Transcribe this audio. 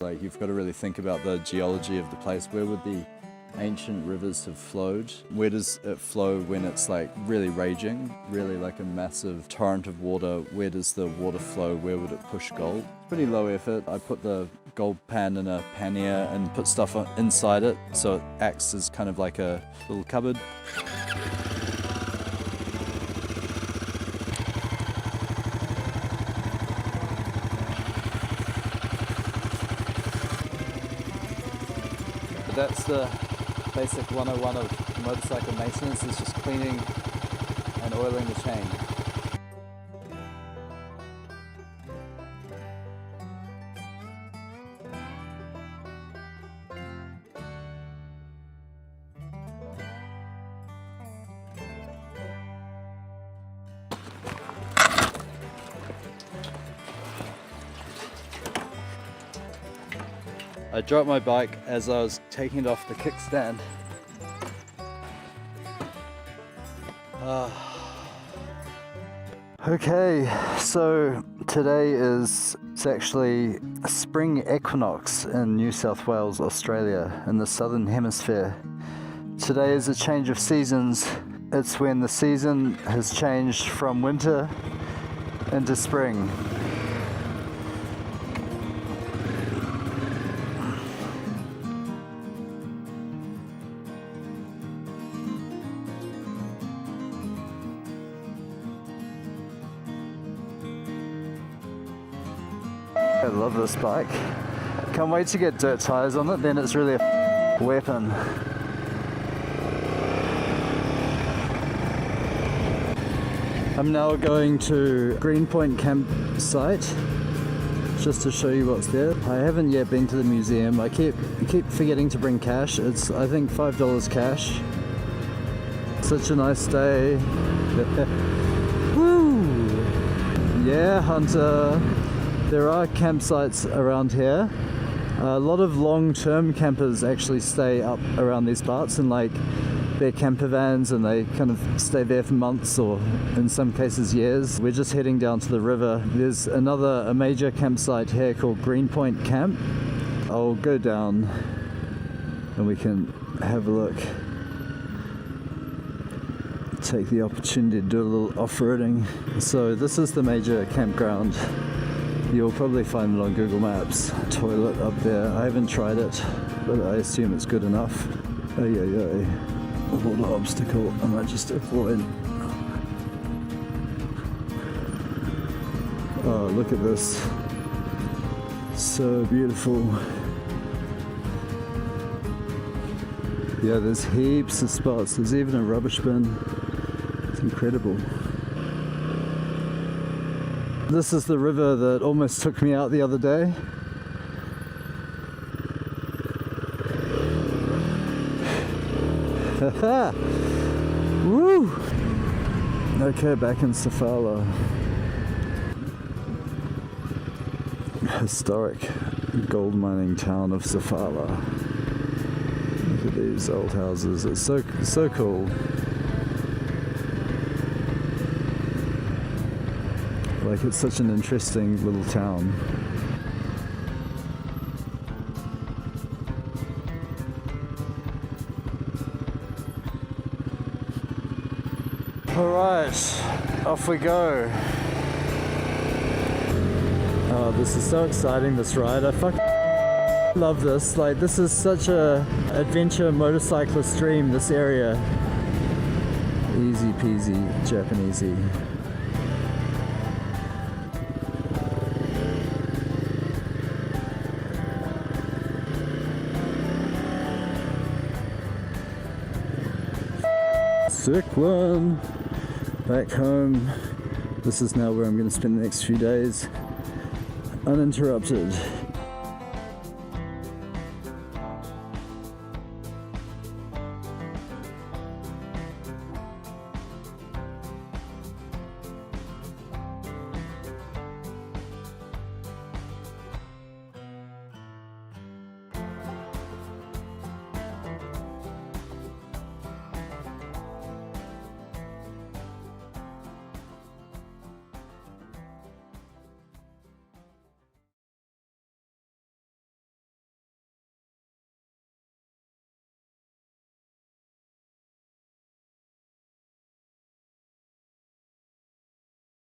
Like, you've got to really think about the geology of the place. Where would the ancient rivers have flowed? Where does it flow when it's like really raging, really like a massive torrent of water? Where does the water flow? Where would it push gold? Pretty low effort. I put the gold pan in a pannier and put stuff inside it so it acts as kind of like a little cupboard. But that's the basic 101 of motorcycle maintenance, is just cleaning and oiling the chain. I dropped my bike as I was taking it off the kickstand. Okay, so today it's actually a spring equinox in New South Wales, Australia, in the southern hemisphere. Today is a change of seasons. It's when the season has changed from winter into spring. I love this bike. Can't wait to get dirt tires on it, then it's really a weapon. I'm now going to Greenpoint campsite just to show you what's there. I haven't yet been to the museum. I keep forgetting to bring cash. It's, I think, $5 cash. Such a nice day. Woo! Yeah, Hunter. There are campsites around here. A lot of long-term campers actually stay up around these parts in like their camper vans, and they kind of stay there for months or in some cases years. We're just heading down to the river. There's a major campsite here called Greenpoint Camp. I'll go down and we can have a look. Take the opportunity to do a little off-roading. So this is the major campground. You'll probably find it on Google Maps. Toilet up there. I haven't tried it, but I assume it's good enough. A little obstacle I might just avoid. Oh, look at this. So beautiful. Yeah, there's heaps of spots. There's even a rubbish bin. It's incredible. This is the river that almost took me out the other day. Haha! Woo! Okay, back in Sofala. Historic gold mining town of Sofala. Look at these old houses. It's so cool. Like, it's such an interesting little town. Alright, off we go. Oh, this is so exciting, this ride. I fucking love this. Like, this is such a adventure motorcyclist dream, this area. Easy peasy, Japanesey. Sick one. Back home. This is now where I'm going to spend the next few days uninterrupted.